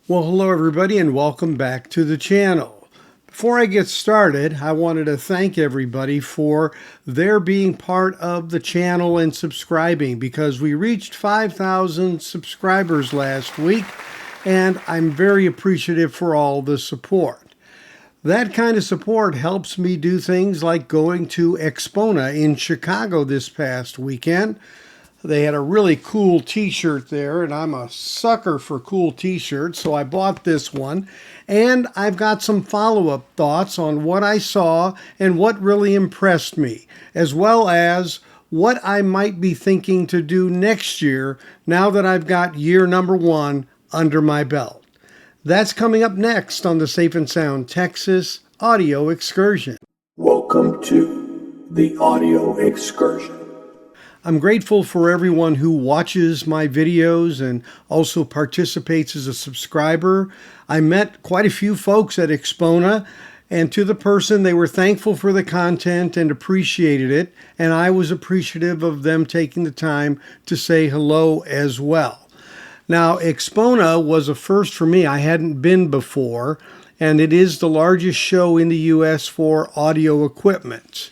Well, hello everybody and welcome back to the channel. Before I get started, I wanted to thank everybody for their being part of the channel and subscribing because we reached 5,000 subscribers last week and I'm very appreciative for all the support. That kind of support helps me do things like going to AXPONA in Chicago this past weekend. They had a really cool t-shirt there, and I'm a sucker for cool t-shirts, so I bought this one. And I've got some follow-up thoughts on what I saw and what really impressed me, as well as what I might be thinking to do next year now that I've got year number 1 under my belt. That's coming up next on the Safe and Sound Texas Audio Excursion. Welcome to the Audio Excursion. I'm grateful for everyone who watches my videos and also participates as a subscriber. I met quite a few folks at AXPONA, and to the person, they were thankful for the content and appreciated it, and I was appreciative of them taking the time to say hello as well. Now, AXPONA was a first for me. I hadn't been before, and it is the largest show in the U.S. for audio equipment.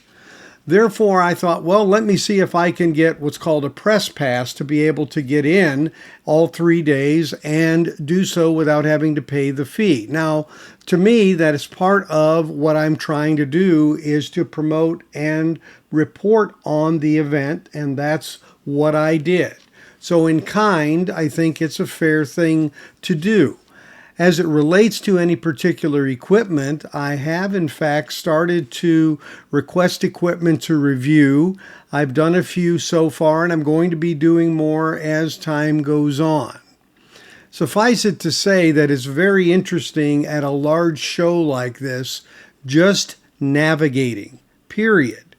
Therefore, I thought, well, let me see if I can get what's called a press pass to be able to get in all 3 days and do so without having to pay the fee. Now, to me, that is part of what I'm trying to do is to promote and report on the event, and that's what I did. So in kind, I think it's a fair thing to do. As it relates to any particular equipment, I have in fact started to request equipment to review. I've done a few so far, and I'm going to be doing more as time goes on. Suffice it to say that it's very interesting at a large show like this, just navigating, period.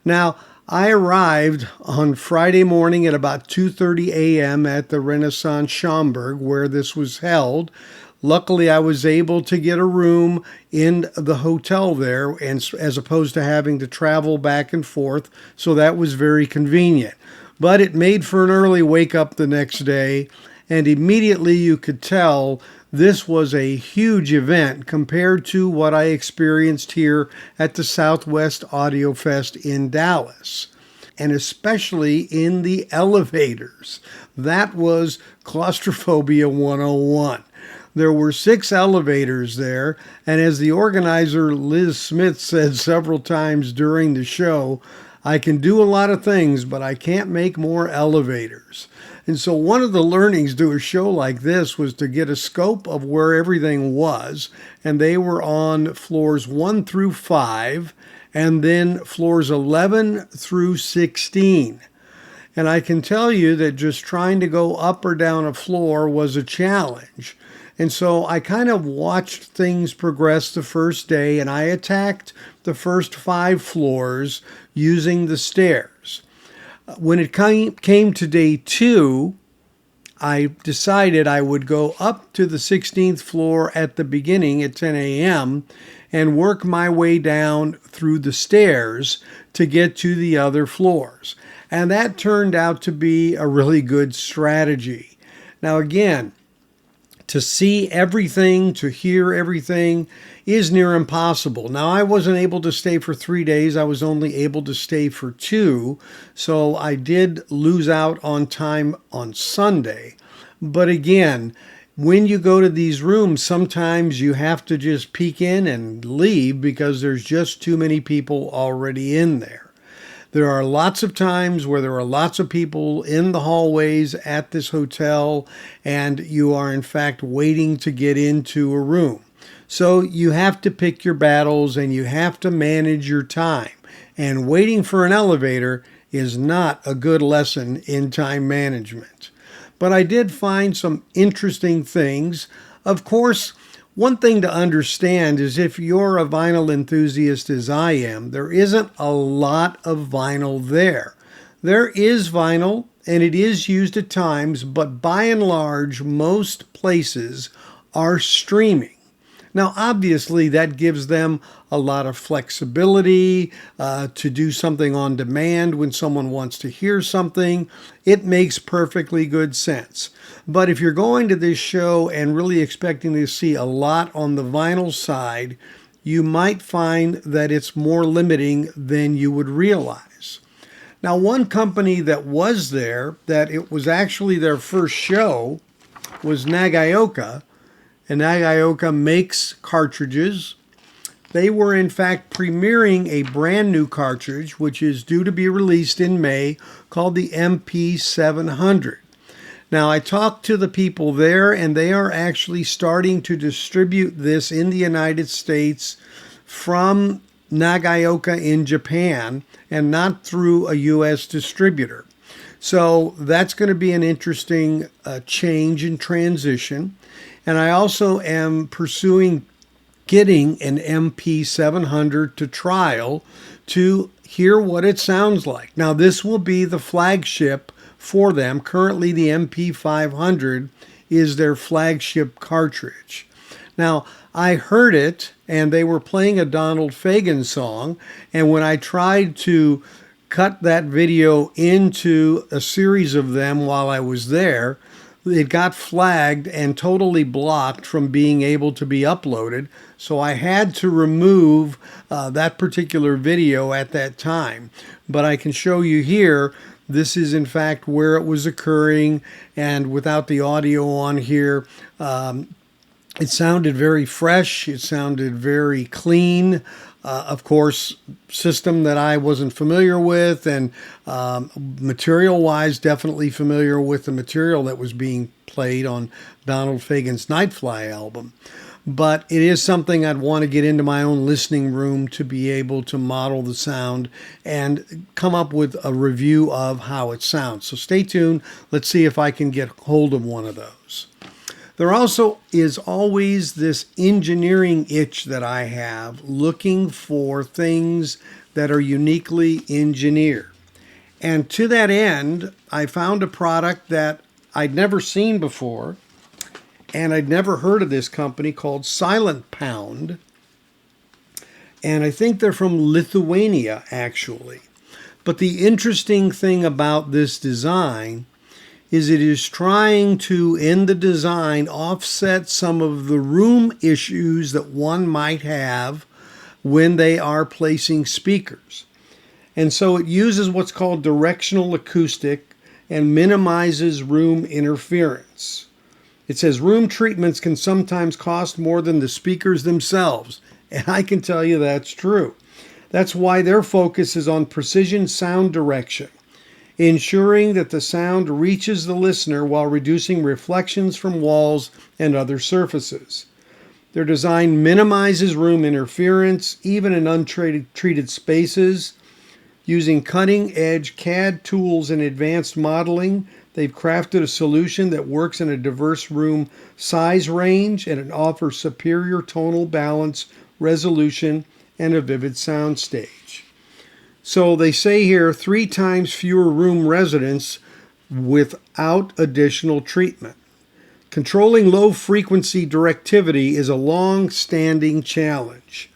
Now, I arrived on Friday morning at about 2:30 a.m. at the Renaissance Schaumburg, where this was held. Luckily, I was able to get a room in the hotel there, and as opposed to having to travel back and forth, so that was very convenient. But it made for an early wake up the next day, and immediately you could tell this was a huge event compared to what I experienced here at the Southwest Audio Fest in Dallas, and especially in the elevators. That was claustrophobia 101. There were 6 elevators there, and as the organizer Liz Smith said several times during the show, I can do a lot of things, but I can't make more elevators. And so one of the learnings to a show like this was to get a scope of where everything was, and they were on floors 1 through 5, and then floors 11 through 16. And I can tell you that just trying to go up or down a floor was a challenge. And so I kind of watched things progress the first day, and I attacked the first 5 floors using the stairs. When it came to day 2, I decided I would go up to the 16th floor at the beginning at 10 a.m. and work my way down through the stairs to get to the other floors. And that turned out to be a really good strategy. Now again, to see everything, to hear everything is near impossible. Now, I wasn't able to stay for 3 days. I was only able to stay for 2. So I did lose out on time on Sunday. But again, when you go to these rooms, sometimes you have to just peek in and leave because there's just too many people already in there. There are lots of times where there are lots of people in the hallways at this hotel, and you are in fact waiting to get into a room. So you have to pick your battles and you have to manage your time. And waiting for an elevator is not a good lesson in time management. But I did find some interesting things. Of course, one thing to understand is if you're a vinyl enthusiast as I am, there isn't a lot of vinyl there. There is vinyl, and it is used at times, but by and large, most places are streaming. Now, obviously, that gives them a lot of flexibility to do something on demand when someone wants to hear something. It makes perfectly good sense. But if you're going to this show and really expecting to see a lot on the vinyl side, you might find that it's more limiting than you would realize. Now, one company that was there, that it was actually their first show, was Nagaoka. And Nagaoka makes cartridges. They were in fact premiering a brand new cartridge, which is due to be released in May, called the MP700. Now, I talked to the people there, and they are actually starting to distribute this in the United States from Nagaoka in Japan, and not through a U.S. distributor. So that's going to be an interesting change and transition. And I also am pursuing getting an MP700 to trial to hear what it sounds like. Now, this will be the flagship for them. Currently, the MP500 is their flagship cartridge. Now, I heard it, and they were playing a Donald Fagen song, and when I tried to cut that video into a series of them while I was there, it got flagged and totally blocked from being able to be uploaded. So I had to remove that particular video at that time. But I can show you here, this is in fact where it was occurring, and without the audio on here, it sounded very fresh. It sounded very clean. Of course, system that I wasn't familiar with, and material-wise, definitely familiar with the material that was being played on Donald Fagen's Nightfly album. But it is something I'd want to get into my own listening room to be able to model the sound and come up with a review of how it sounds. So stay tuned. Let's see if I can get hold of one of those. There also is always this engineering itch that I have, looking for things that are uniquely engineered. And to that end, I found a product that I'd never seen before, and I'd never heard of this company, called Silent Pound. And I think they're from Lithuania, actually. But the interesting thing about this design is it is trying to, in the design, offset some of the room issues that one might have when they are placing speakers. And so it uses what's called directional acoustic and minimizes room interference. It says room treatments can sometimes cost more than the speakers themselves. And I can tell you that's true. That's why their focus is on precision sound direction, ensuring that the sound reaches the listener while reducing reflections from walls and other surfaces. Their design minimizes room interference, even in untreated spaces. Using cutting-edge CAD tools and advanced modeling, they've crafted a solution that works in a diverse room size range, and it offers superior tonal balance, resolution, and a vivid sound stage. So they say here 3 times fewer room residents without additional treatment. Controlling low frequency directivity is a long-standing challenge.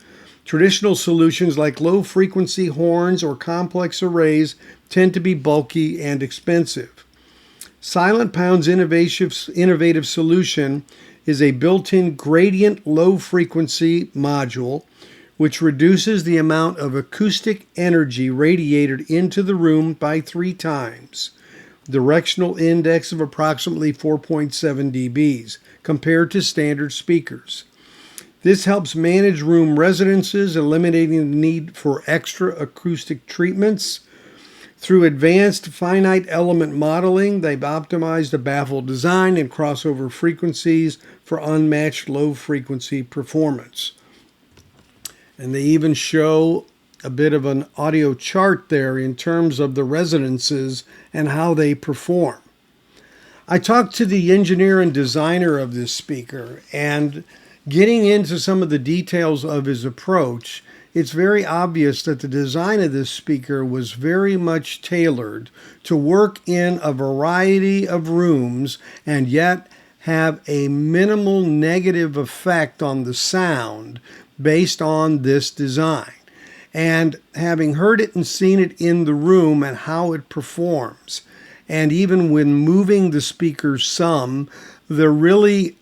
Traditional solutions like low frequency horns or complex arrays tend to be bulky and expensive. Silent Pound's innovative solution is a built-in gradient low frequency module which reduces the amount of acoustic energy radiated into the room by 3 times, directional index of approximately 4.7 dBs, compared to standard speakers. This helps manage room residences, eliminating the need for extra acoustic treatments. Through advanced finite element modeling, they've optimized a baffle design and crossover frequencies for unmatched low frequency performance. And they even show a bit of an audio chart there in terms of the resonances and how they perform. I talked to the engineer and designer of this speaker, and getting into some of the details of his approach, it's very obvious that the design of this speaker was very much tailored to work in a variety of rooms and yet have a minimal negative effect on the sound based on this design. And having heard it and seen it in the room and how it performs, and even when moving the speakers some, they're really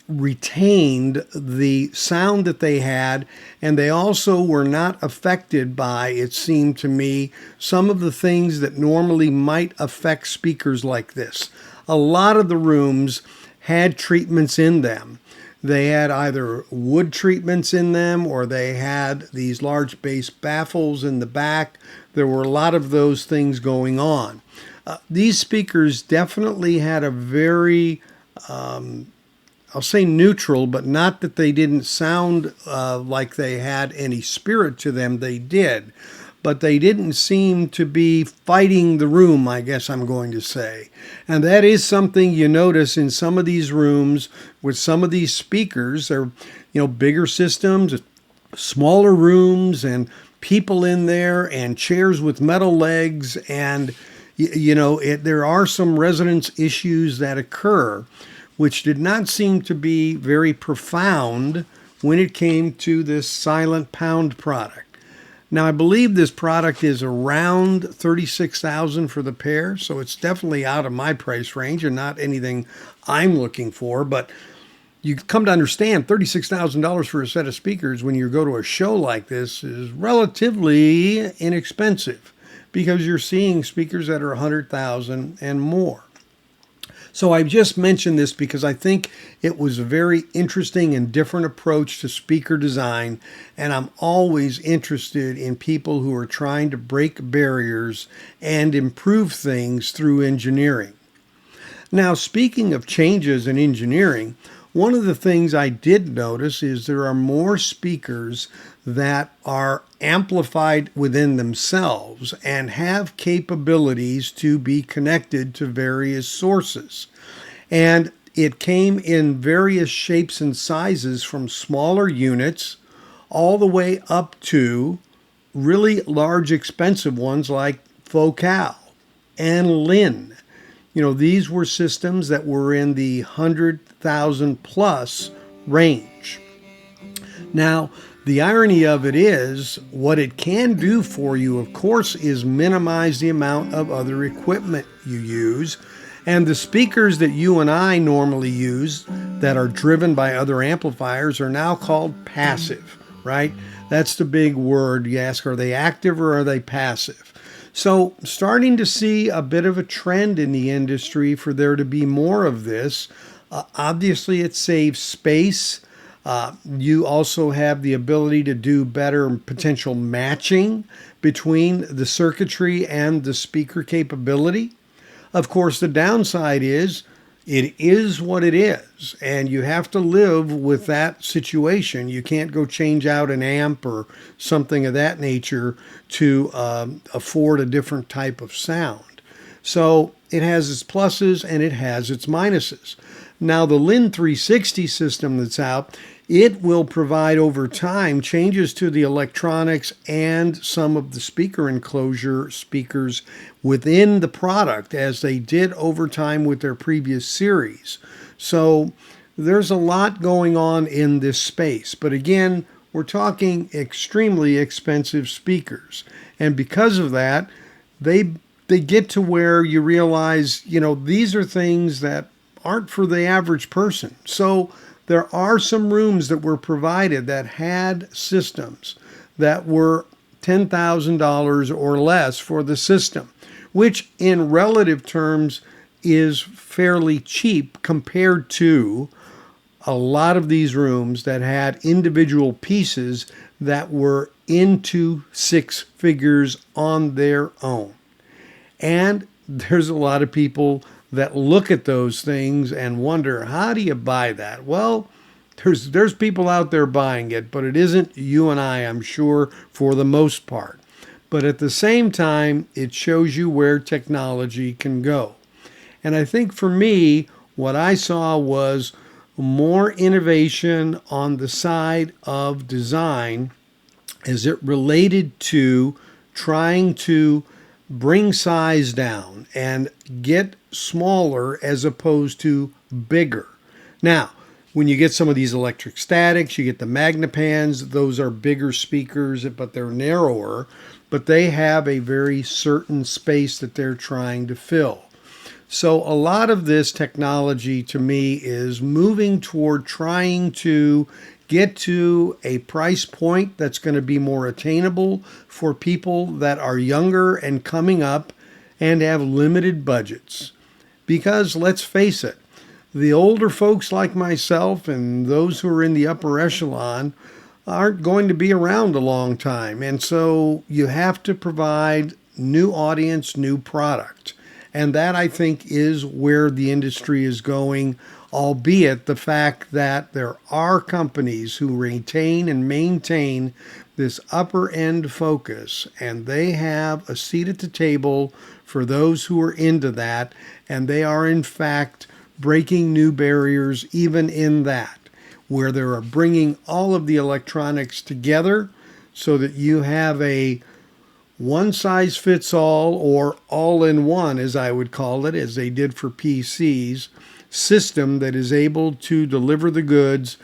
retained the sound that they had, and they also were not affected by, it seemed to me, some of the things that normally might affect speakers like this. A lot of the rooms had treatments in them. They had either wood treatments in them, or they had these large bass baffles in the back. There were a lot of those things going on. These speakers definitely had a very, I'll say neutral, but not that they didn't sound like they had any spirit to them. They did. But they didn't seem to be fighting the room, I guess I'm going to say. And that is something you notice in some of these rooms with some of these speakers. They're, bigger systems, smaller rooms, and people in there, and chairs with metal legs. And, there are some resonance issues that occur, which did not seem to be very profound when it came to this Silent Pound product. Now, I believe this product is around $36,000 for the pair, so it's definitely out of my price range and not anything I'm looking for. But you come to understand $36,000 for a set of speakers when you go to a show like this is relatively inexpensive, because you're seeing speakers that are $100,000 and more. So I just mentioned this because I think it was a very interesting and different approach to speaker design, and I'm always interested in people who are trying to break barriers and improve things through engineering. Now, speaking of changes in engineering, one of the things I did notice is there are more speakers that are amplified within themselves and have capabilities to be connected to various sources. And it came in various shapes and sizes, from smaller units all the way up to really large, expensive ones like Focal and Lin. These were systems that were in the 100,000 plus range. Now, the irony of it is, what it can do for you, of course, is minimize the amount of other equipment you use. And the speakers that you and I normally use that are driven by other amplifiers are now called passive, right? That's the big word. You ask, are they active or are they passive? So starting to see a bit of a trend in the industry for there to be more of this. Obviously, it saves space. You also have the ability to do better potential matching between the circuitry and the speaker capability. Of course, the downside is it is what it is, and you have to live with that situation. You can't go change out an amp or something of that nature to afford a different type of sound. So it has its pluses and it has its minuses. Now, the Lin 360 system that's out, it will provide over time changes to the electronics and some of the speaker enclosure speakers within the product, as they did over time with their previous series. So there's a lot going on in this space. But again, we're talking extremely expensive speakers. And because of that, they get to where you realize, these are things that aren't for the average person. So there are some rooms that were provided that had systems that were $10,000 or less for the system, which in relative terms is fairly cheap compared to a lot of these rooms that had individual pieces that were into six figures on their own. And there's a lot of people that look at those things and wonder, how do you buy that? Well, there's people out there buying it, but it isn't you and I'm sure, for the most part. But at the same time, it shows you where technology can go. And I think for me, what I saw was more innovation on the side of design as it related to trying to bring size down and get smaller as opposed to bigger. Now, when you get some of these electric statics, you get the Magnapans. Those are bigger speakers, but they're narrower, but they have a very certain space that they're trying to fill. So a lot of this technology to me is moving toward trying to get to a price point that's going to be more attainable for people that are younger and coming up and have limited budgets. Because let's face it, the older folks like myself and those who are in the upper echelon aren't going to be around a long time. And so you have to provide new audience, new product. And that, I think, is where the industry is going, albeit the fact that there are companies who retain and maintain this upper end focus, and they have a seat at the table for those who are into that, and they are in fact breaking new barriers even in that, where they are bringing all of the electronics together so that you have a one-size-fits-all, or all-in-one, as I would call it, as they did for PCs, system that is able to deliver the goods,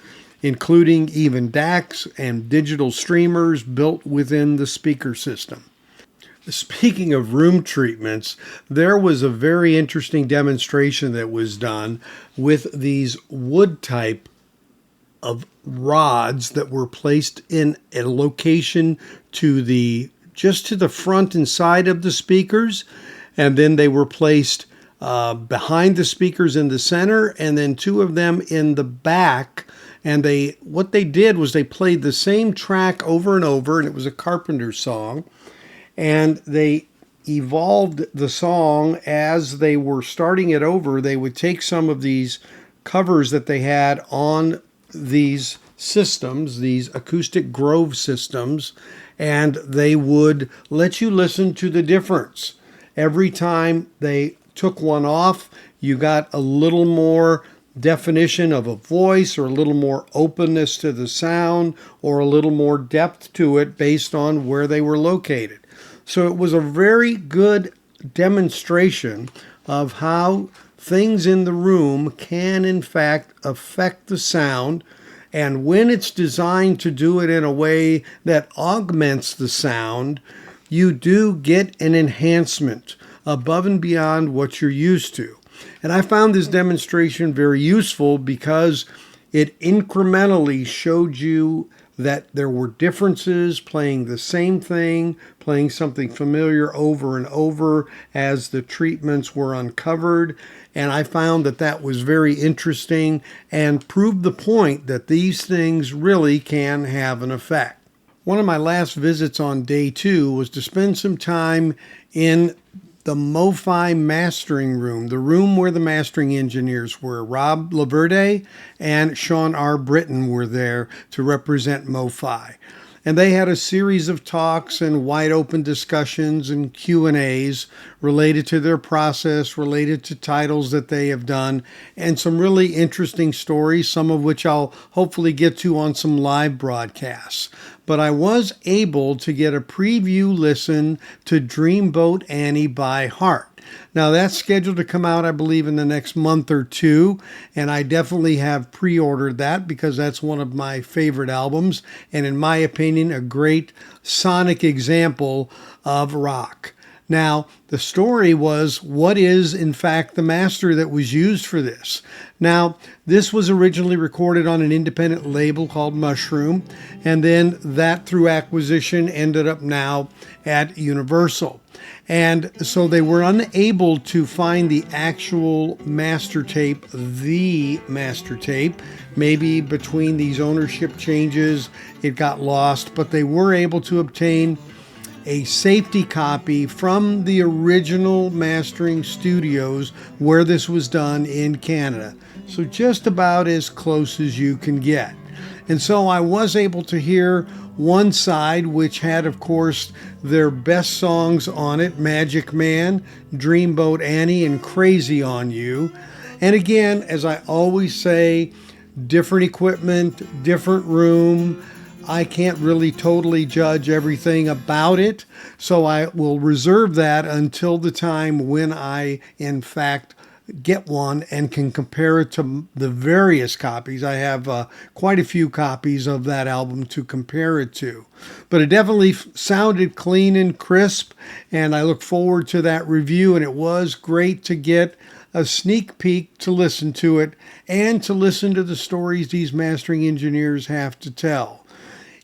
including even DACs and digital streamers built within the speaker system. Speaking of room treatments, there was a very interesting demonstration that was done with these wood type of rods that were placed in a location just to the front and side of the speakers, and then they were placed behind the speakers in the center, and then two of them in the back. And what they did was they played the same track over and over, and it was a Carpenter song, and they evolved the song as they were starting it over. They would take some of these covers that they had on these systems, these acoustic Grove systems, and they would let you listen to the difference. Every time they took one off, you got a little more definition of a voice, or a little more openness to the sound, or a little more depth to it based on where they were located. So it was a very good demonstration of how things in the room can in fact affect the sound, and when it's designed to do it in a way that augments the sound, you do get an enhancement above and beyond what you're used to. And I found this demonstration very useful because it incrementally showed you that there were differences, playing the same thing, playing something familiar over and over as the treatments were uncovered. And I found that that was very interesting and proved the point that these things really can have an effect. One of my last visits on day 2 was to spend some time in the Mofi mastering room, the room where the mastering engineers were. Rob Laverde and Sean R. Britton were there to represent Mofi. And they had a series of talks and wide open discussions and Q&As related to their process, related to titles that they have done, and some really interesting stories, some of which I'll hopefully get to on some live broadcasts. But I was able to get a preview listen to Dreamboat Annie by heart. Now that's scheduled to come out, I believe, in the next month or two, and I definitely have pre-ordered that because that's one of my favorite albums, and in my opinion, a great sonic example of rock. Now, the story was, what is, in fact, the master that was used for this? Now, this was originally recorded on an independent label called Mushroom, and then that, through acquisition, ended up now at Universal. And so they were unable to find the actual master tape, Maybe between these ownership changes, it got lost, but they were able to obtain a safety copy from the original mastering studios where this was done in Canada. So just about as close as you can get. And so I was able to hear one side, which had, of course, their best songs on it, Magic Man, Dreamboat Annie, and Crazy on You. And again, as I always say, different equipment, different room. I can't really totally judge everything about it, so I will reserve that until the time when I, in fact, get one and can compare it to the various copies. I have quite a few copies of that album to compare it to. But it definitely sounded clean and crisp, and I look forward to that review, and it was great to get a sneak peek to listen to it and to listen to the stories these mastering engineers have to tell.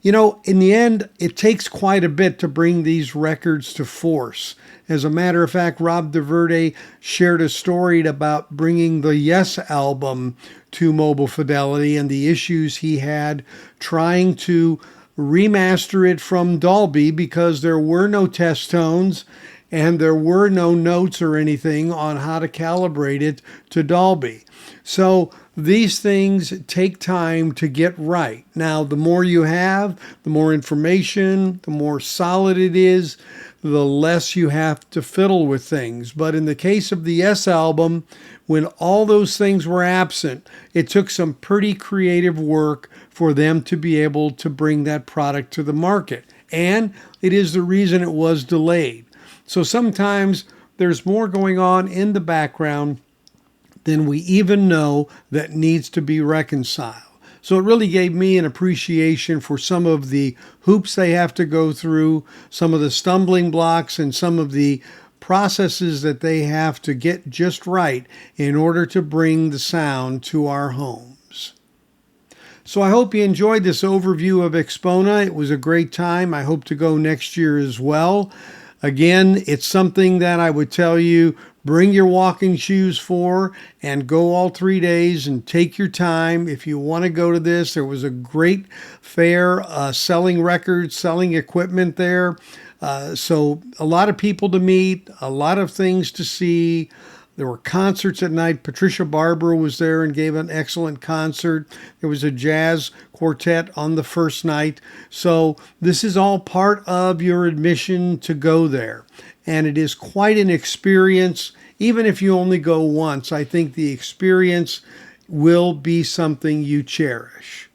You know, in the end, it takes quite a bit to bring these records to force. As a matter of fact, Rob DeVerde shared a story about bringing the Yes album to Mobile Fidelity and the issues he had trying to remaster it from Dolby because there were no test tones and there were no notes or anything on how to calibrate it to Dolby. So these things take time to get right. Now, the more you have, the more information, the more solid it is, the less you have to fiddle with things. But in the case of the Yes album, when all those things were absent, it took some pretty creative work for them to be able to bring that product to the market. And it is the reason it was delayed. So sometimes there's more going on in the background than we even know that needs to be reconciled. So it really gave me an appreciation for some of the hoops they have to go through, some of the stumbling blocks, and some of the processes that they have to get just right in order to bring the sound to our homes. So I hope you enjoyed this overview of AXPONA. It was a great time. I hope to go next year as well. Again, it's something that I would tell you, bring your walking shoes for and go all 3 days and take your time. If you want to go to this, there was a great fair selling records, selling equipment there. So a lot of people to meet, a lot of things to see. There were concerts at night. Patricia Barber was there and gave an excellent concert. There was a jazz quartet on the first night. So this is all part of your admission to go there. And it is quite an experience. Even if you only go once, I think the experience will be something you cherish.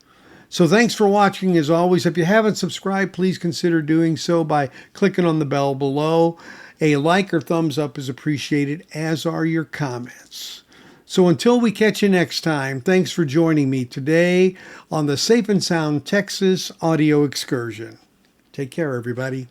So thanks for watching as always. If you haven't subscribed, please consider doing so by clicking on the bell below. A like or thumbs up is appreciated, as are your comments. So until we catch you next time, thanks for joining me today on the Safe and Sound Texas Audio Excursion. Take care, everybody.